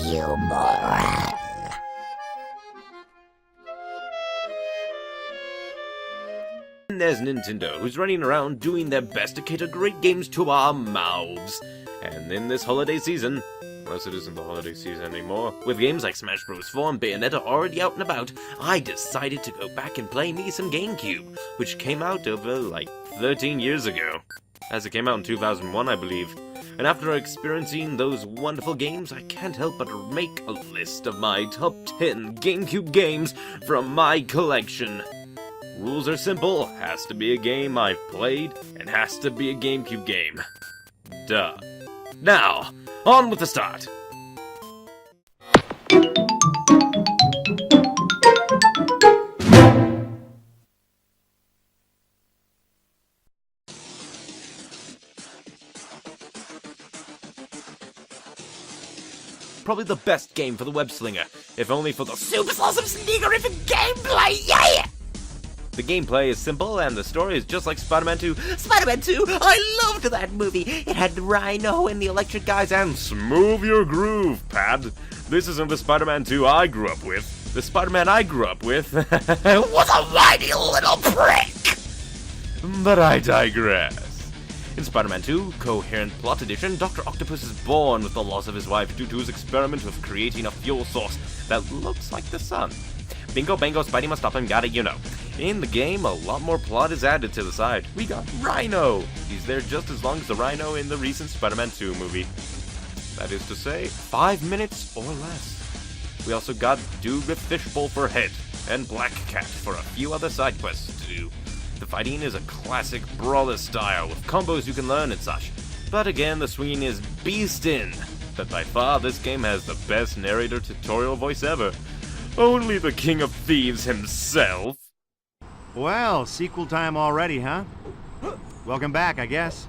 you moron. There's Nintendo, who's running around doing their best to cater great games to our mouths. And in this holiday season, unless it isn't the holiday season anymore, with games like Smash Bros. 4 and Bayonetta already out and about, I decided to go back and play me some GameCube, which came out over, like, 13 years ago. As it came out in 2001, I believe. And after experiencing those wonderful games, I can't help but make a list of my top 10 GameCube games from my collection. Rules are simple, has to be a game I've played, and has to be a GameCube game. Duh. Now, on with the start! Probably the best game for the web slinger, if only for the super awesome sneakerific gameplay, yeah! The gameplay is simple, and the story is just like Spider-Man 2. Spider-Man 2! I loved that movie! It had the Rhino and the electric guys and smooth your groove, Pad. This isn't the Spider-Man 2 I grew up with. The Spider-Man I grew up with was a whiny little prick! But I digress. In Spider-Man 2, Coherent Plot Edition, Dr. Octopus is born with the loss of his wife due to his experiment of creating a fuel source that looks like the sun. Bingo bango, Spidey must stop him, got it, you know. In the game, a lot more plot is added to the side. We got Rhino! He's there just as long as the Rhino in the recent Spider-Man 2 movie. That is to say, 5 minutes or less. We also got Dude with Fishbowl for head, and Black Cat for a few other side quests to do. The fighting is a classic brawler style, with combos you can learn and such. But again, the swinging is beastin'. But by far, this game has the best narrator tutorial voice ever. Only the King of Thieves himself. Well, sequel time already, huh? Welcome back, I guess.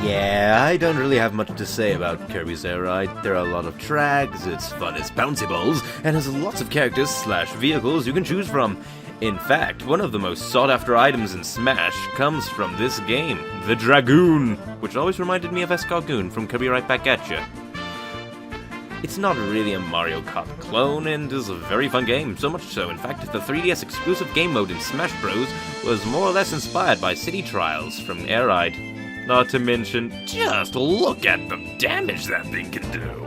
Yeah, I don't really have much to say about Kirby's Air Ride. There are a lot of tracks, it's fun as bouncy balls, and has lots of characters / vehicles you can choose from. In fact, one of the most sought-after items in Smash comes from this game, the Dragoon, which always reminded me of Escargoon from Kirby Right Back At Ya. It's not really a Mario Kart clone, and is a very fun game, so much so, in fact, the 3DS exclusive game mode in Smash Bros. Was more or less inspired by City Trials from Air Ride. Not to mention, just look at the damage that thing can do!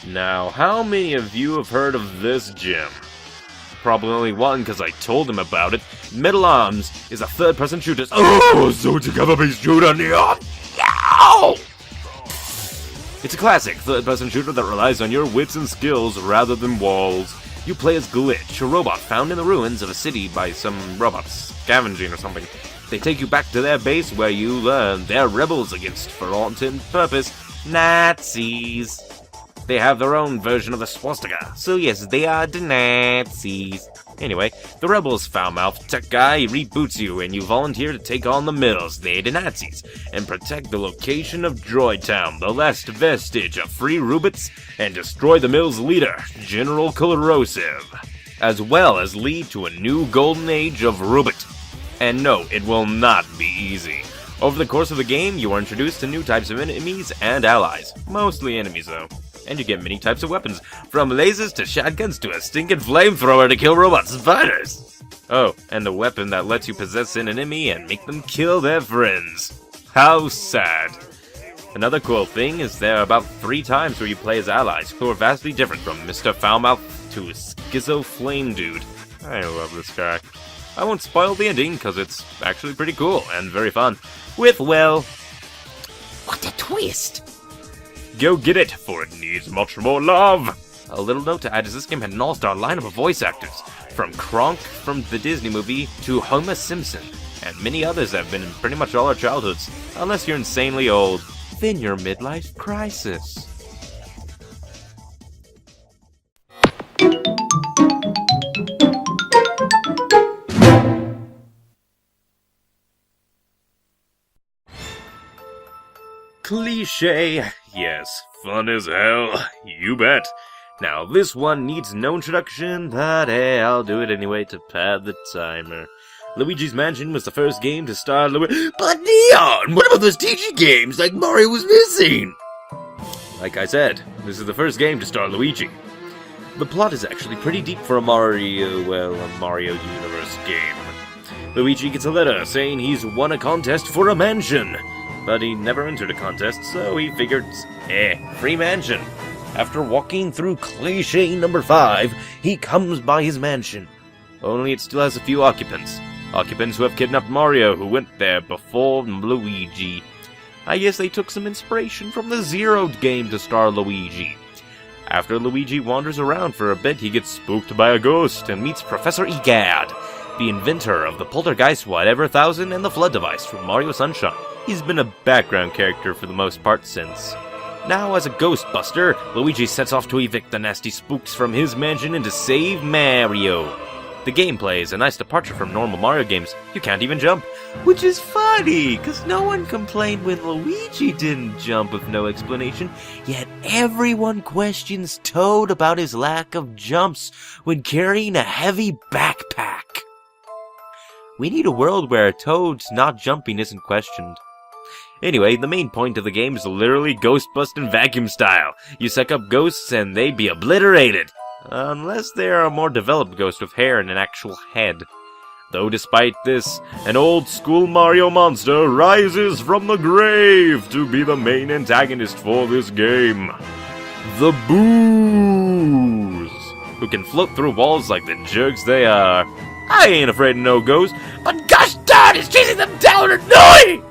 Now, how many of you have heard of this gem? Probably only one, because I told him about it. Metal Arms is a third-person shooter. Oh, so together-based shooter, no! It's a classic third-person shooter that relies on your wits and skills rather than walls. You play as Glitch, a robot found in the ruins of a city by some robots scavenging or something. They take you back to their base where you learn they're rebels against, for all intent and purpose, Nazis. They have their own version of the swastika, so yes, they are the Nazis. Anyway, the rebels foul-mouthed tech guy reboots you, and you volunteer to take on the Mills, they're the Nazis, and protect the location of Droid Town, the last vestige of free Rubits, and destroy the Mills' leader, General Corrosive, as well as lead to a new golden age of Rubit. And no, it will not be easy. Over the course of the game, you are introduced to new types of enemies and allies, mostly enemies though. And you get many types of weapons, from lasers to shotguns to a stinking flamethrower to kill robot spiders! Oh, and the weapon that lets you possess an enemy and make them kill their friends. How sad. Another cool thing is there are about 3 times where you play as allies, who are vastly different from Mr. Foulmouth to Schizo Flame Dude. I love this guy. I won't spoil the ending, because it's actually pretty cool and very fun. With, well, what a twist! Go get it, for it needs much more love! A little note to add is this game had an all-star lineup of voice actors, from Kronk from the Disney movie to Homer Simpson, and many others that have been in pretty much all our childhoods, unless you're insanely old, then your midlife crisis. Cliché. Yes, fun as hell. You bet. Now, this one needs no introduction, but hey, I'll do it anyway to pad the timer. Luigi's Mansion was the first game to star Luigi. But Neon! What about those TG games like Mario was missing? Like I said, this is the first game to star Luigi. The plot is actually pretty deep for a Mario Universe game. Luigi gets a letter saying he's won a contest for a mansion. But he never entered a contest, so he figured, free mansion. After walking through cliché number 5, he comes by his mansion. Only it still has a few occupants. Occupants who have kidnapped Mario, who went there before Luigi. I guess they took some inspiration from the Zero game to star Luigi. After Luigi wanders around for a bit, he gets spooked by a ghost and meets Professor Egad, the inventor of the Poltergeist Whatever 1000 and the Flood device from Mario Sunshine. He's been a background character for the most part since. Now, as a Ghostbuster, Luigi sets off to evict the nasty spooks from his mansion and to save Mario. The gameplay is a nice departure from normal Mario games. You can't even jump. Which is funny, because no one complained when Luigi didn't jump with no explanation, yet everyone questions Toad about his lack of jumps when carrying a heavy backpack. We need a world where Toad's not jumping isn't questioned. Anyway, the main point of the game is literally ghost-busting vacuum style. You suck up ghosts and they be obliterated. Unless they are a more developed ghost with hair and an actual head. Though despite this, an old-school Mario monster rises from the grave to be the main antagonist for this game. The Boos, who can float through walls like the jerks they are. I ain't afraid of no ghost, but gosh darn, it's chasing them down annoying!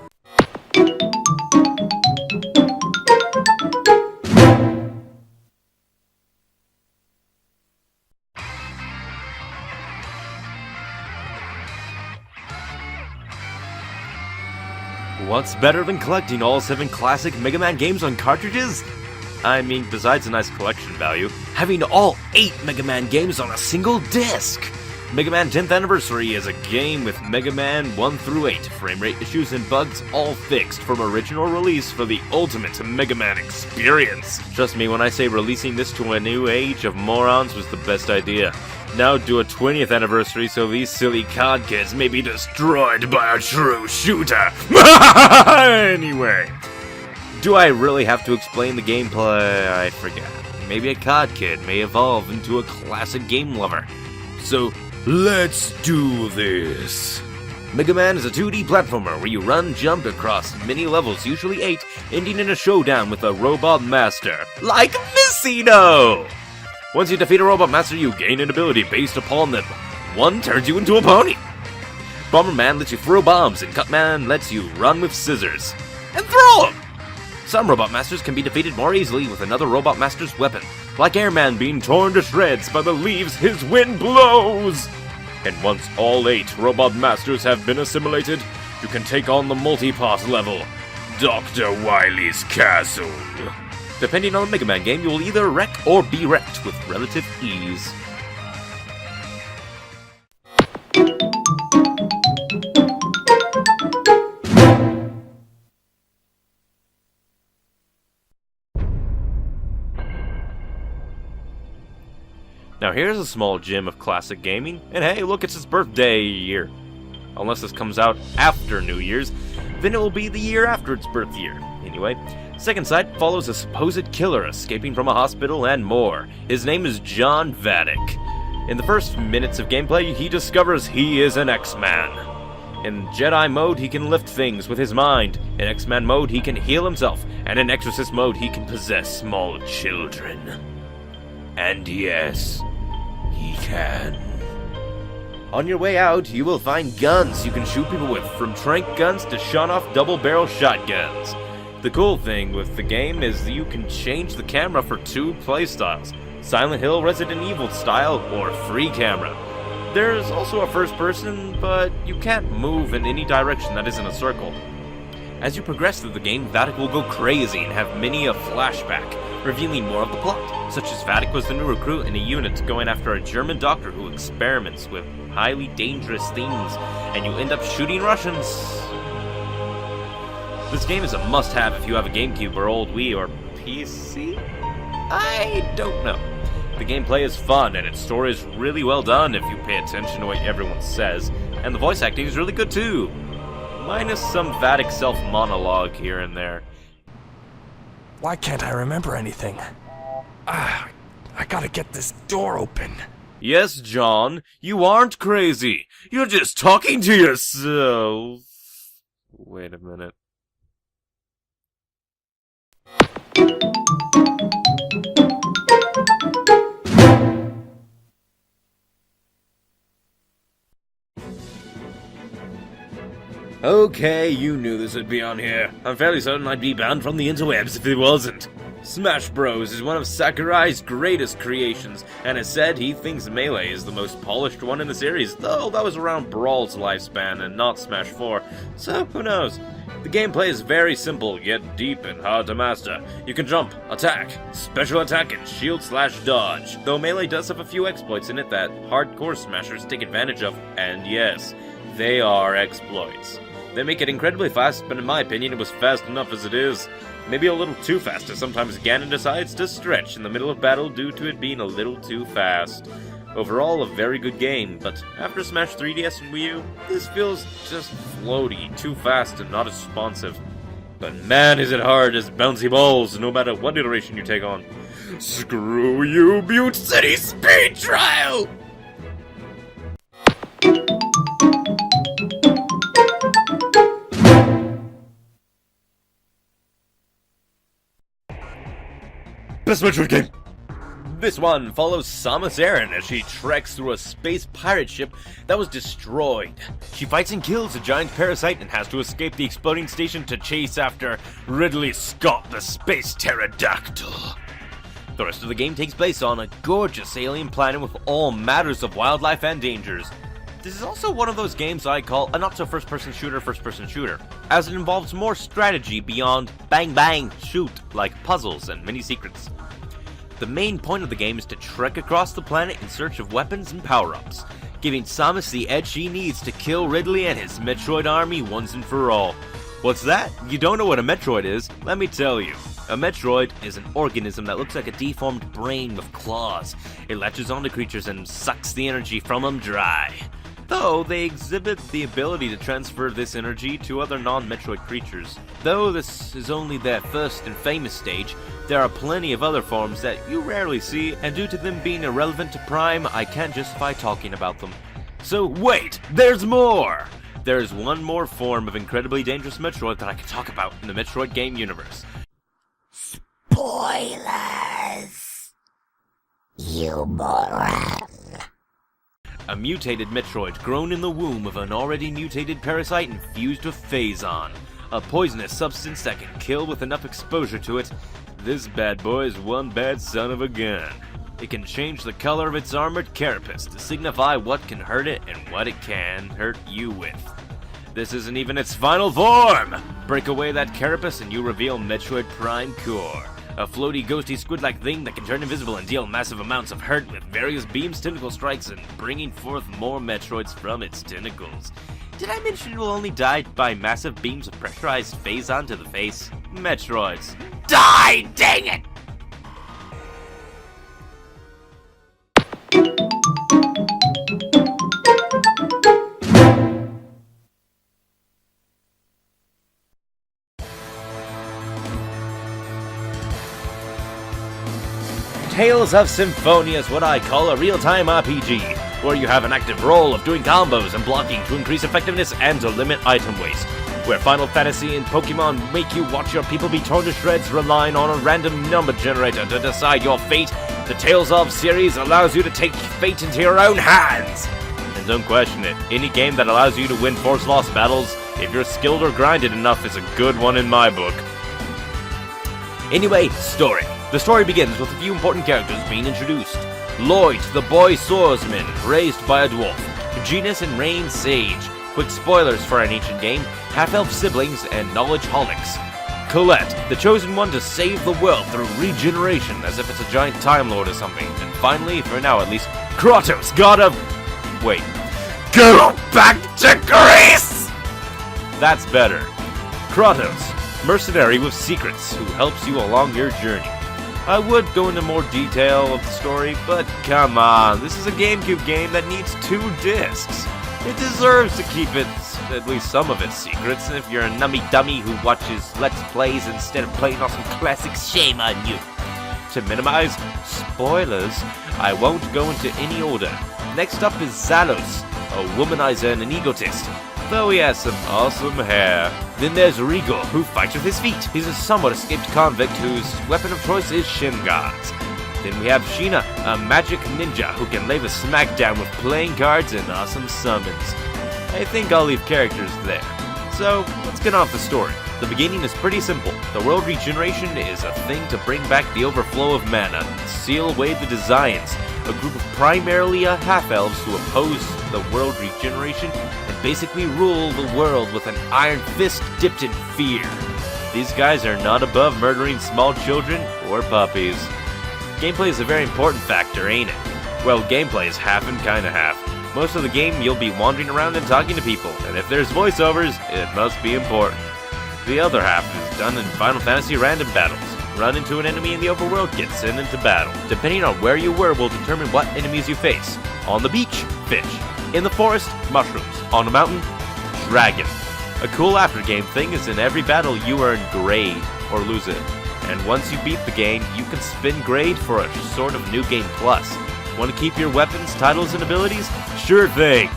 What's better than collecting all 7 classic Mega Man games on cartridges? I mean, besides a nice collection value, having all 8 Mega Man games on a single disc! Mega Man 10th Anniversary is a game with Mega Man 1 through 8, frame rate issues and bugs all fixed from original release for the ultimate Mega Man experience. Trust me when I say releasing this to a new age of morons was the best idea. Now do a 20th anniversary so these silly COD kids may be destroyed by a true shooter. Anyway, do I really have to explain the gameplay? I forget. Maybe a COD kid may evolve into a classic game lover. So, let's do this. Mega Man is a 2D platformer where you run, jump across many levels, usually 8, ending in a showdown with a robot master, like Missino! Once you defeat a robot master, you gain an ability based upon them. One turns you into a pony. Bomberman lets you throw bombs, and Cutman lets you run with scissors. And throw them! Some robot masters can be defeated more easily with another robot master's weapon, like Airman being torn to shreds by the leaves his wind blows! And once all 8 robot masters have been assimilated, you can take on the multi-part level, Dr. Wily's Castle. Depending on the Mega Man game, you will either wreck or be wrecked with relative ease. Now here's a small gem of classic gaming, and hey, look, it's his birthday year. Unless this comes out after New Year's, then it will be the year after its birth year. Anyway, Second Sight follows a supposed killer escaping from a hospital and more. His name is John Vatic. In the first minutes of gameplay, he discovers he is an X-Man. In Jedi mode, he can lift things with his mind. In X-Man mode, he can heal himself. And in Exorcist mode, he can possess small children. And yes, he can. On your way out, you will find guns you can shoot people with, from trank guns to shot-off double-barrel shotguns. The cool thing with the game is that you can change the camera for 2 playstyles, Silent Hill Resident Evil style or free camera. There's also a first person, but you can't move in any direction that isn't a circle. As you progress through the game, Vatic will go crazy and have many a flashback, revealing more of the plot, such as Vatic was the new recruit in a unit going after a German doctor who experiments with highly dangerous things, and you end up shooting Russians. This game is a must-have if you have a GameCube or old Wii or PC? I don't know. The gameplay is fun, and its story is really well done if you pay attention to what everyone says, and the voice acting is really good too. Minus some Vatic self-monologue here and there. Why can't I remember anything? I gotta get this door open. Yes, John, you aren't crazy. You're just talking to yourself. Wait a minute. Okay, you knew this would be on here. I'm fairly certain I'd be banned from the interwebs if it wasn't. Smash Bros. Is one of Sakurai's greatest creations, and has said he thinks Melee is the most polished one in the series, though that was around Brawl's lifespan and not Smash 4, so who knows. The gameplay is very simple, yet deep and hard to master. You can jump, attack, special attack, and shield/dodge, though Melee does have a few exploits in it that hardcore smashers take advantage of, and yes, they are exploits. They make it incredibly fast, but in my opinion it was fast enough as it is. Maybe a little too fast, as sometimes Ganon decides to stretch in the middle of battle due to it being a little too fast. Overall, a very good game, but after Smash 3DS and Wii U, this feels just floaty, too fast, and not as responsive. But man, is it hard as bouncy balls, no matter what iteration you take on. Screw you, Butte City Speed Trial! Best Metroid game! This one follows Samus Aran as she treks through a space pirate ship that was destroyed. She fights and kills a giant parasite and has to escape the exploding station to chase after Ridley Scott, the space pterodactyl. The rest of the game takes place on a gorgeous alien planet with all matters of wildlife and dangers. This is also one of those games I call a not-so-first-person shooter, as it involves more strategy beyond bang-bang, shoot, like puzzles and mini-secrets. The main point of the game is to trek across the planet in search of weapons and power-ups, giving Samus the edge she needs to kill Ridley and his Metroid army once and for all. What's that? You don't know what a Metroid is? Let me tell you. A Metroid is an organism that looks like a deformed brain with claws. It latches onto creatures and sucks the energy from them dry. Though they exhibit the ability to transfer this energy to other non-Metroid creatures. Though this is only their first and famous stage, there are plenty of other forms that you rarely see, and due to them being irrelevant to Prime, I can't justify talking about them. So wait, there's more! There's one more form of incredibly dangerous Metroid that I can talk about in the Metroid game universe. Spoilers! You moron! A mutated Metroid grown in the womb of an already mutated parasite infused with Phazon, a poisonous substance that can kill with enough exposure to it. This bad boy is one bad son of a gun. It can change the color of its armored carapace to signify what can hurt it and what it can hurt you with. This isn't even its final form! Break away that carapace and you reveal Metroid Prime Core. A floaty, ghosty, squid-like thing that can turn invisible and deal massive amounts of hurt with various beams, tentacle strikes, and bringing forth more Metroids from its tentacles. Did I mention it will only die by massive beams of pressurized Phazon to the face? Metroids. Die, dang it! Tales of Symphonia is what I call a real-time RPG, where you have an active role of doing combos and blocking to increase effectiveness and to limit item waste. Where Final Fantasy and Pokemon make you watch your people be torn to shreds relying on a random number generator to decide your fate, the Tales of series allows you to take fate into your own hands. And don't question it, any game that allows you to win force loss battles, if you're skilled or grinded enough, is a good one in my book. Anyway, story. The story begins with a few important characters being introduced. Lloyd, the boy swordsman, raised by a dwarf. Genus and Rain Sage. Quick spoilers for an ancient game. Half-elf siblings and knowledge-holics. Colette, the chosen one to save the world through regeneration, as if it's a giant Time Lord or something. And finally, for now at least, Kratos, god of... Wait. Go back to Greece! That's better. Kratos, mercenary with secrets who helps you along your journey. I would go into more detail of the story, but come on, this is a GameCube game that needs 2 discs. It deserves to keep at least some of its secrets, and if you're a nummy dummy who watches Let's Plays instead of playing awesome classics, shame on you. To minimize spoilers, I won't go into any order. Next up is Zalos, a womanizer and an egotist, though he has some awesome hair. Then there's Regal, who fights with his feet. He's a somewhat escaped convict whose weapon of choice is shin guards. Then we have Sheena, a magic ninja who can lay the smackdown with playing cards and awesome summons. I think I'll leave characters there. So, let's get on with the story. The beginning is pretty simple. The world regeneration is a thing to bring back the overflow of mana and seal away the Designs, a group of primarily half-elves who oppose the world regeneration and basically rule the world with an iron fist dipped in fear. These guys are not above murdering small children or puppies. Gameplay is a very important factor, ain't it? Well, gameplay is half and kinda half. Most of the game you'll be wandering around and talking to people, and if there's voiceovers, it must be important. The other half is done in Final Fantasy random battles. Run into an enemy in the overworld, get sent into battle. Depending on where you were will determine what enemies you face. On the beach, fish. In the forest, mushrooms. On the mountain, dragon. A cool after-game thing is in every battle you earn grade, or lose it. And once you beat the game, you can spin grade for a sort of new game plus. Want to keep your weapons, titles, and abilities? Sure thing.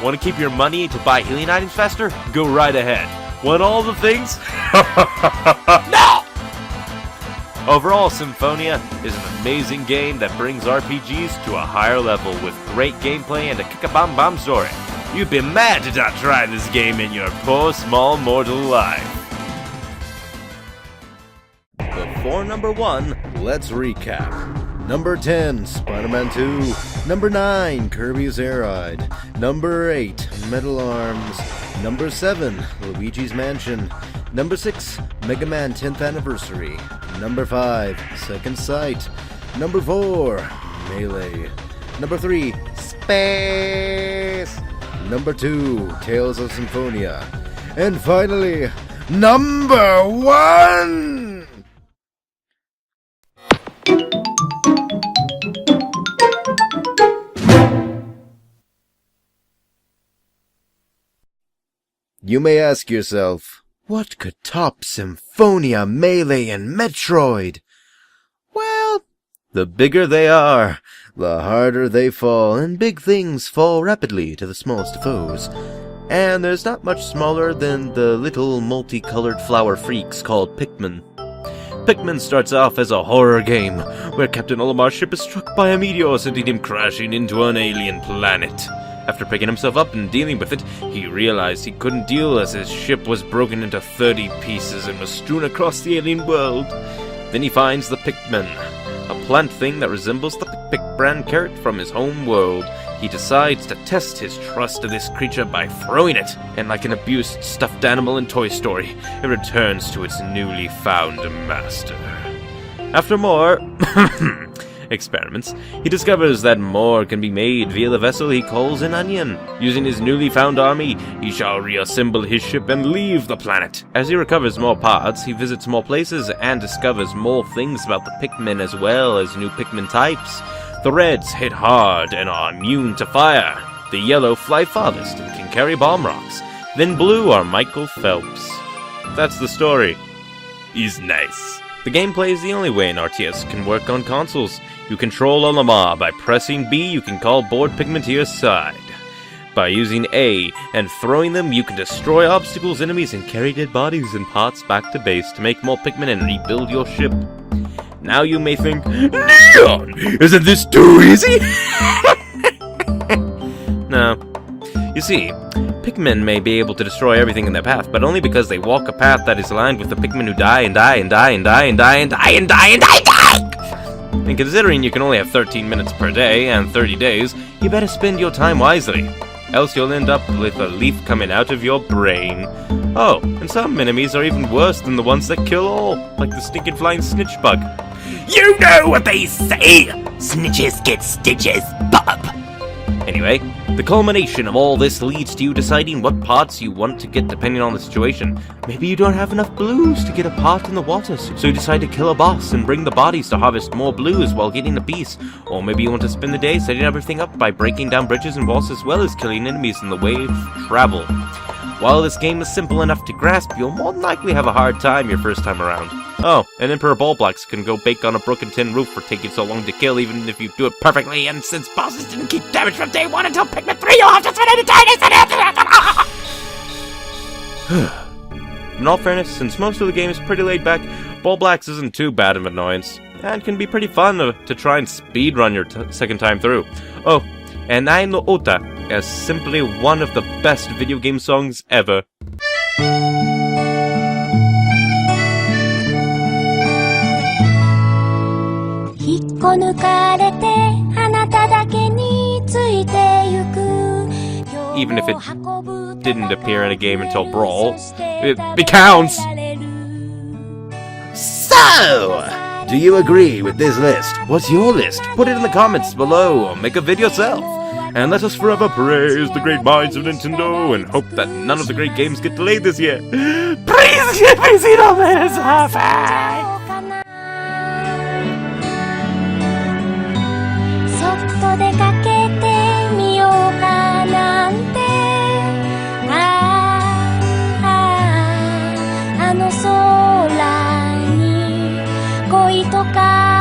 Want to keep your money to buy healing items faster? Go right ahead. Want all the things? No! Overall, Symphonia is an amazing game that brings RPGs to a higher level with great gameplay and a kick-a-bomb-bomb story. You'd be mad to not try this game in your poor, small, mortal life. Before number 1, let's recap. Number 10, SpiderMan 2. Number 9, Kirby's Air Ride. Number 8, Metal Arms. Number 7, Luigis Mansion. Number 6, Mega Man 10th Anniversary. Number 5, Second Sight. Number 4, Melee. Number 3, Space. Number 2, Tales of Symphonia. And finally, number 1! You may ask yourself, what could top Symphonia, Melee, and Metroid? Well, the bigger they are, the harder they fall, and big things fall rapidly to the smallest of foes. And there's not much smaller than the little multicolored flower freaks called Pikmin. Pikmin starts off as a horror game, where Captain Olimar's ship is struck by a meteor, sending him crashing into an alien planet. After picking himself up and dealing with it, he realized he couldn't deal as his ship was broken into 30 pieces and was strewn across the alien world. Then he finds the Pikmin, a plant thing that resembles the Pick brand carrot from his home world. He decides to test his trust of this creature by throwing it, and like an abused stuffed animal in Toy Story, it returns to its newly found master. After more experiments, he discovers that more can be made via the vessel he calls an onion. Using his newly found army, he shall reassemble his ship and leave the planet. As he recovers more parts, he visits more places and discovers more things about the Pikmin as well as new Pikmin types. The reds hit hard and are immune to fire. The yellow fly farthest and can carry bomb rocks. Then blue are Michael Phelps. That's the story. He's nice. The gameplay is the only way an RTS can work on consoles. You control Olimar. By pressing B, you can call bored Pikmin to your side. By using A and throwing them, you can destroy obstacles, enemies, and carry dead bodies and parts back to base to make more Pikmin and rebuild your ship. Now you may think, Leon, isn't this too easy? No. You see, Pikmin may be able to destroy everything in their path, but only because they walk a path that is aligned with the Pikmin who die and die and die and die and die and die and die and die and die! And considering you can only have 13 minutes per day and 30 days, you better spend your time wisely. Else you'll end up with a leaf coming out of your brain. Oh, and some enemies are even worse than the ones that kill all, like the stinking flying snitch bug. You know what they say! Snitches get stitches, Bob! Anyway, The culmination of all this leads to you deciding what pots you want to get depending on the situation. Maybe you don't have enough blues to get a pot in the water, so you decide to kill a boss and bring the bodies to harvest more blues while getting a piece. Or maybe you want to spend the day setting everything up by breaking down bridges and walls as well as killing enemies in the way of travel. While this game is simple enough to grasp, you'll more than likely have a hard time your first time around. Oh, and Emperor Ballblacks can go bake on a broken tin roof for taking so long to kill even if you do it perfectly, and since bosses didn't keep damage from day 1 until Pikmin 3, you'll have to spend eternity. In all fairness, since most of the game is pretty laid back, Ballblacks isn't too bad of an annoyance, and can be pretty fun to try and speedrun your second time through. Oh, and Nai no Ota is simply one of the best video game songs ever. 引っこ抜かれてあなただけについてゆく Even if it didn't appear in a game until Brawl, it counts! So, do you agree with this list? What's your list? Put it in the comments below, or make a video yourself. And let us forever praise the great minds of Nintendo and hope that none of the great games get delayed this year. Please give me Xenoblade Surfing! そっと出かけてみようかなんてあの空に恋とか